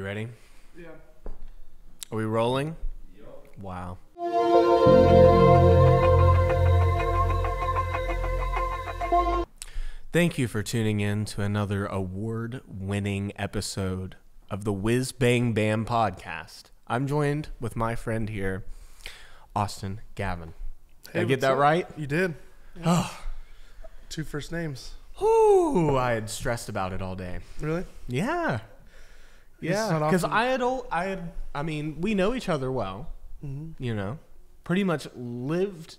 ready? Yeah. Are we rolling? Yup. Wow. Thank you for tuning in to another award-winning episode of the WhizzbangBAM podcast. I'm joined with my friend here, Austin Gavin. Did I get that right? You did. Yeah. 2 first names. Whew, I had stressed about it all day. Really? Yeah. Yeah, because I mean, we know each other well, you know, pretty much lived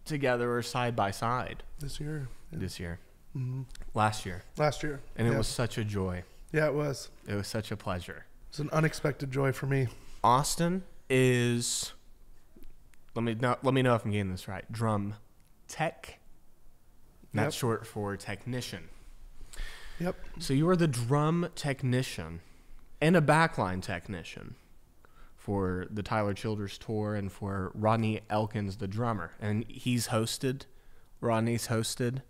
together or side by side. This year. Yeah. This year. Mm-hmm. Last year. And it was such a joy. Yeah, it was. It was such a pleasure. It's an unexpected joy for me. Austin is, let me know if I'm getting this right, drum tech. That's short for technician. Yep. So you are the drum technician and a backline technician for the Tyler Childers tour and for Rod Elkins, the drummer. And he's hosted. Rodney's hosted.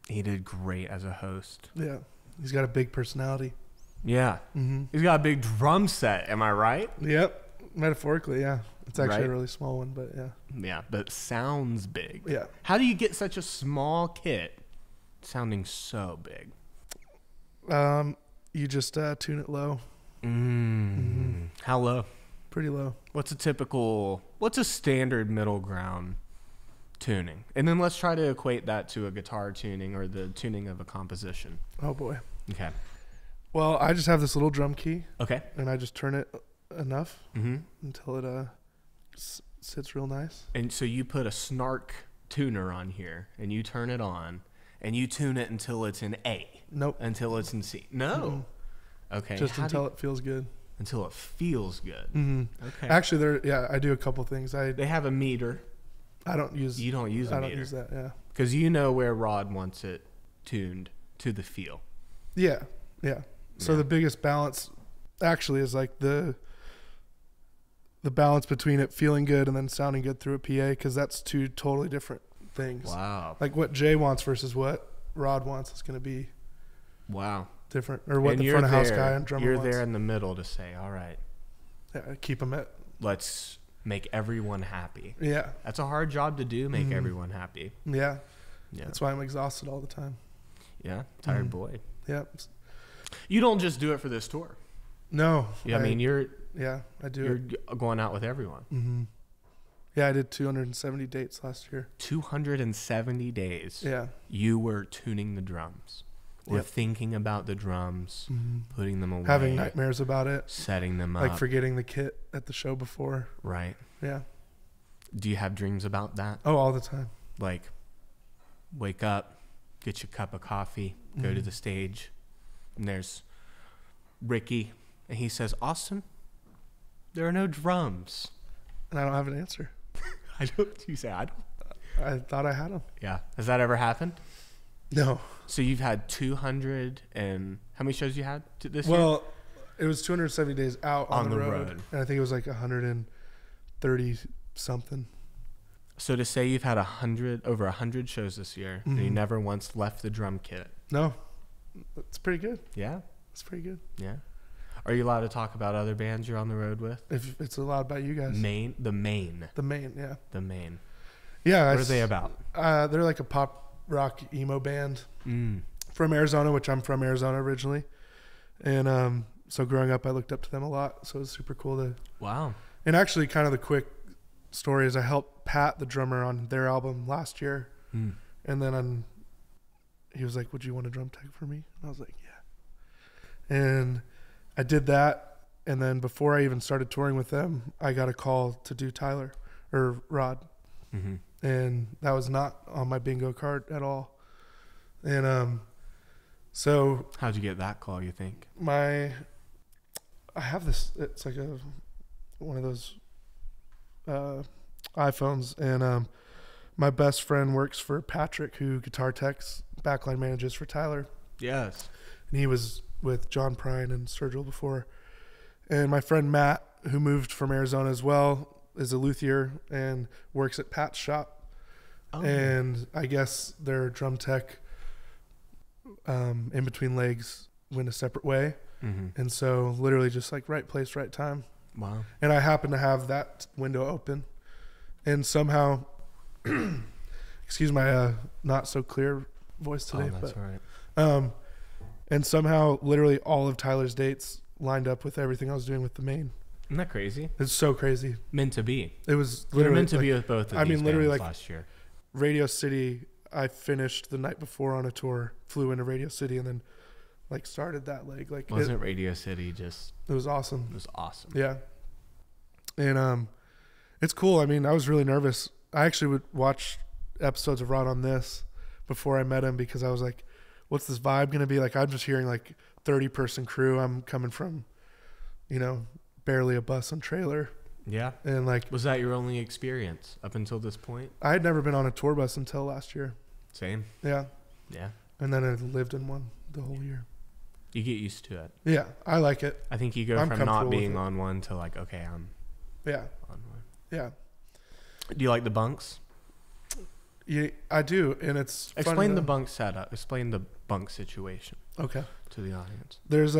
He did great as a host. Yeah. He's got a big personality. Yeah. Mm-hmm. He's got a big drum set. Am I right? Yep. Metaphorically, yeah. It's actually Right? a really small one, but yeah. Yeah, but it sounds big. Yeah. How do you get such a small kit sounding so big? You just tune it low. How low? Pretty low. What's a standard middle ground tuning? And then let's try to equate that to a guitar tuning or the tuning of a composition. Oh boy. Okay. Well, I just have this little drum key. Okay. And I just turn it enough until it sits real nice. And so you put a snark tuner on here and you turn it on and you tune it until it's in A. Nope. Until it's in C. No. Okay. Just until it feels good. Until it feels good. Okay. Actually, I do a couple things. They have a meter. I don't use. You don't use a meter. I don't use that. Yeah. Because you know where Rod wants it tuned to the feel. Yeah. Yeah. So the biggest balance actually is like the balance between it feeling good and then sounding good through a PA, because that's 2 totally different things. Wow. Like what Jay wants versus what Rod wants is going to be different, or what the front of house guy and drummer wants. You're there in the middle to say, all right, keep them at. Let's make everyone happy. Yeah. That's a hard job to do, make everyone happy. Yeah. That's why I'm exhausted all the time. Yeah. Tired boy. Yeah. You don't just do it for this tour. No. Yeah, I mean, I do. You're going out with everyone. Mm-hmm. Yeah, I did 270 dates last year. 270 days. Yeah. You were tuning the drums. Or thinking about the drums, putting them away. Having nightmares about it. Setting them up. Like forgetting the kit at the show before. Right. Yeah. Do you have dreams about that? Oh, all the time. Like, wake up, get your cup of coffee, go to the stage, and there's Ricky, and he says, Austin, there are no drums. And I don't have an answer. You say, I don't. I thought I had them. Yeah. Has that ever happened? No. So you've had 200 and how many shows you had this year? Well, it was 270 days out on the road. And I think it was like 130 something. So to say you've had over 100 shows this year and you never once left the drum kit. No. It's pretty good. Yeah. It's pretty good. Yeah. Are you allowed to talk about other bands you're on the road with? If it's allowed by you guys. The Main. The Main, yeah. The Main. Yeah. What are they about? They're like a pop rock emo band from Arizona, which I'm from Arizona originally. And so growing up, I looked up to them a lot. So it was super cool to. Wow. And actually, kind of the quick story is I helped Pat, the drummer, on their album last year. And then he was like, would you want a drum tech for me? And I was like, yeah. And I did that. And then before I even started touring with them, I got a call to do Rod. And that was not on my bingo card at all. And so how'd you get that call, you think? I have this, it's like one of those iPhones, and my best friend works for Patrick, who guitar techs backline manages for Tyler. Yes. And he was with John Prine and Sergio before. And my friend Matt, who moved from Arizona as well, is a luthier and works at Pat's shop. Oh. And I guess their drum tech in between legs went a separate way. Mm-hmm. And so literally just like right place, right time. Wow. And I happened to have that window open. And somehow, excuse my not so clear voice today. Oh, that's but, all right. and somehow literally all of Tyler's dates lined up with everything I was doing with the main. Isn't that crazy? It's so crazy. Meant to be. It was You're literally meant to like, be with both of I these mean, literally bands like last year. Radio City, I finished the night before on a tour, flew into Radio City, and then like started that leg. Like Wasn't Radio City just... It was awesome. It was awesome. Yeah. And it's cool. I mean, I was really nervous. I actually would watch episodes of Rod on This before I met him because I was like, what's this vibe going to be? Like, I'm just hearing like 30-person crew. I'm coming from, you know, barely a bus and trailer. Yeah. And like, Was that your only experience up until this point? I had never been on a tour bus until last year. Same. Yeah. Yeah. And then I lived in one the whole year. You get used to it. Yeah. I like it. I think you go I'm from comfortable not with being it. on one to like, okay, I'm Yeah. on one. Yeah. Do you like the bunks? Yeah, I do. And it's Explain fun, the bunk setup. Explain the bunk situation Okay. to the audience. There's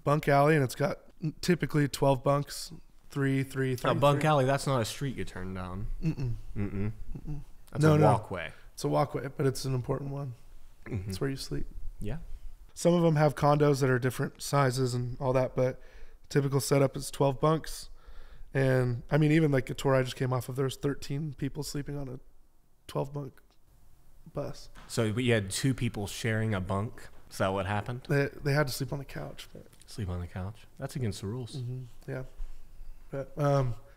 bunk alley, and it's got typically 12 bunks, three. Oh, bunk alley, that's not a street you turn down. Mm-mm. Mm-mm. That's No, a no. walkway. It's a walkway, but it's an important one. Mhm. It's where you sleep. Yeah. Some of them have condos that are different sizes and all that, but typical setup is 12 bunks. And I mean, even like a tour I just came off of, there was 13 people sleeping on a 12 bunk bus. So you had two people sharing a bunk. Is that what happened? They had to sleep on the couch. But, Sleep on the couch. That's against the rules. yeah. But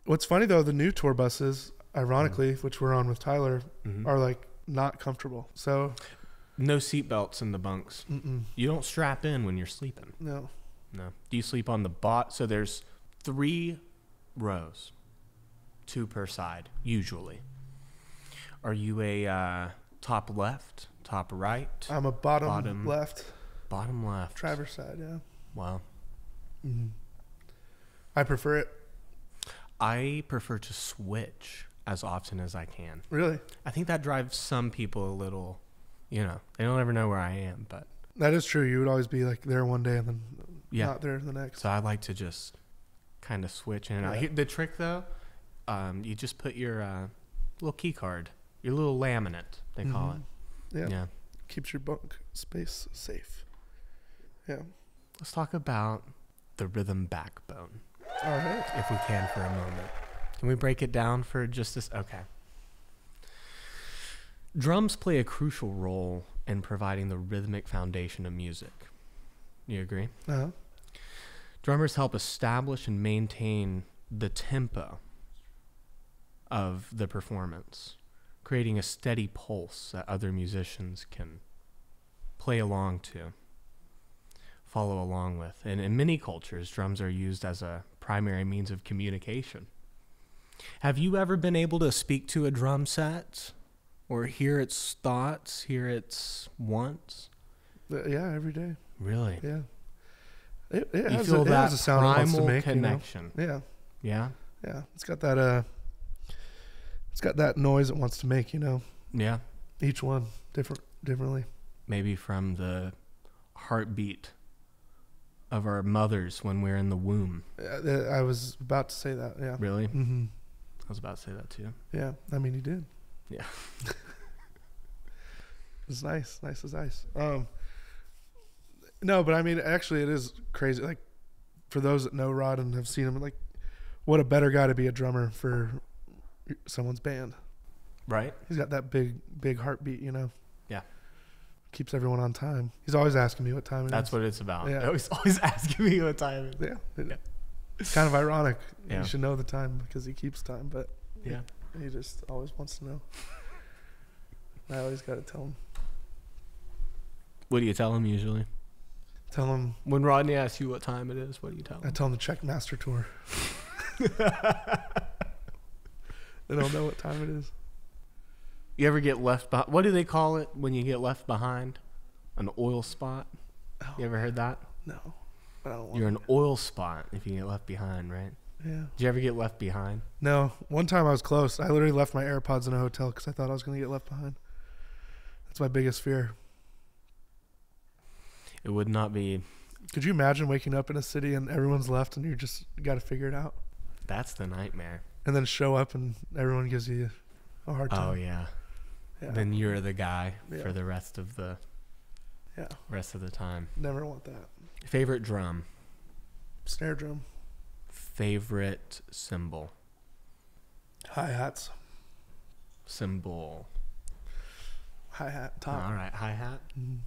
what's funny though, the new tour buses, ironically, which we're on with Tyler, Mhm. are like not comfortable. So No seat belts in the bunks. You don't strap in when you're sleeping. no. No. Do you sleep on the bot? So there's 3 rows, 2 per side, usually. Are you a top left, top right, I'm a bottom left, bottom left? driver's side. Yeah. Wow. I prefer it. I prefer to switch as often as I can. Really. I think that drives some people a little, you know, they don't ever know where I am, but That is true. You would always be like there one day and then yeah. not there the next. So I like to just kind of switch in and out. Yeah. The trick though, you just put your little key card, your little laminate, they call it. Yeah. Yeah. Keeps your bunk space safe. Yeah. Let's talk about the rhythm backbone, All right. if we can, for a moment. Can we break it down for just this? Okay. Drums play a crucial role in providing the rhythmic foundation of music. You agree? Uh-huh. Drummers help establish and maintain the tempo of the performance, creating a steady pulse that other musicians can play along to, follow along with. And in many cultures, drums are used as a primary means of communication. Have you ever been able to speak to a drum set or hear its thoughts, hear its wants? Yeah, every day. Really? Yeah. It You has feel it that has a sound it wants to primal make, connection. You know? Yeah? Yeah. Yeah. It's got that noise it wants to make, you know. Yeah. Each one differently. Maybe from the heartbeat of our mothers when we're in the womb. I was about to say that. Yeah. Really? Mm-hmm. I was about to say that too. Yeah. I mean, he did. Yeah. It's nice. Nice as ice. No, but I mean, actually, it is crazy. Like, for those that know Rod and have seen him, like, what a better guy to be a drummer for someone's band. Right? He's got that big heartbeat, you know. Yeah. Keeps everyone on time. He's always asking me what time it is. That's what it's about. Yeah. Always asking me what time it is. Yeah. It's kind of ironic. Yeah. You should know the time because he keeps time, but Yeah. he just always wants to know. I always got to tell him. What do you tell him usually? Tell him. When Rodney asks you what time it is, what do you tell I him? tell him to check Master Tour. They don't know what time it is. You ever get left behind? What do they call it when you get left behind? An oil spot? Oh, You ever heard that? no. I don't want You're an oil spot if you get left behind, right? Yeah. Did you ever get left behind? No. One time I was close. I literally left my AirPods in a hotel because I thought I was going to get left behind. That's my biggest fear. It would not be. Could you imagine waking up in a city and everyone's left and you just got to figure it out? That's the nightmare. And then show up and everyone gives you a hard time. Oh, yeah. Yeah. Then you're the guy Yeah. for the rest of the time. Never want that. Favorite drum? Snare drum. Favorite cymbal? Hi-hats. Cymbal. Hi-hat. Top. All right, hi-hat. Mhm.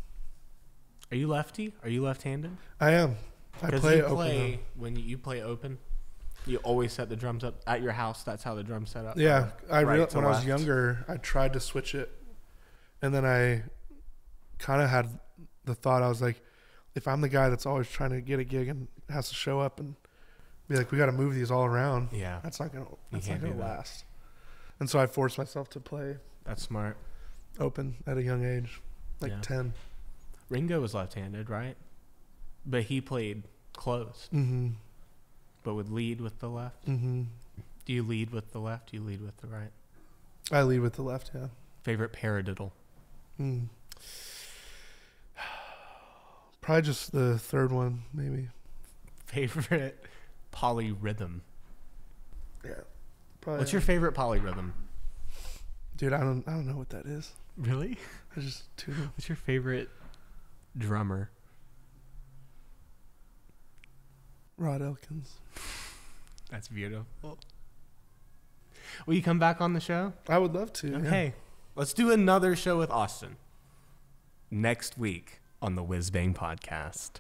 Are you lefty? Are you left-handed? I am. I play open. When you play open, you always set the drums up at your house. That's how the drums set up. Yeah, I right to when I was left. younger, I tried to switch it, and then I kind of had the thought, I was like, if I'm the guy that's always trying to get a gig and has to show up and be like, we got to move these all around. Yeah, That's not gonna can't do that. last. And so I forced myself to play that's smart. open at a young age, like Yeah. 10. Ringo was left-handed, right? But he played closed, Mm-hmm. but would lead with the left. Mm-hmm. Do you lead with the left? Do you lead with the right? I lead with the left, yeah. Favorite paradiddle? Mm. Probably just the third one, maybe. Favorite polyrhythm? Yeah. Probably. What's your favorite polyrhythm? Dude, I don't know what that is. Really? I just tuned in. What's your favorite drummer? Rod Elkins. That's beautiful. Will you come back on the show? I would love to. Okay. Let's do another show with Austin next week on the Whizzbang podcast.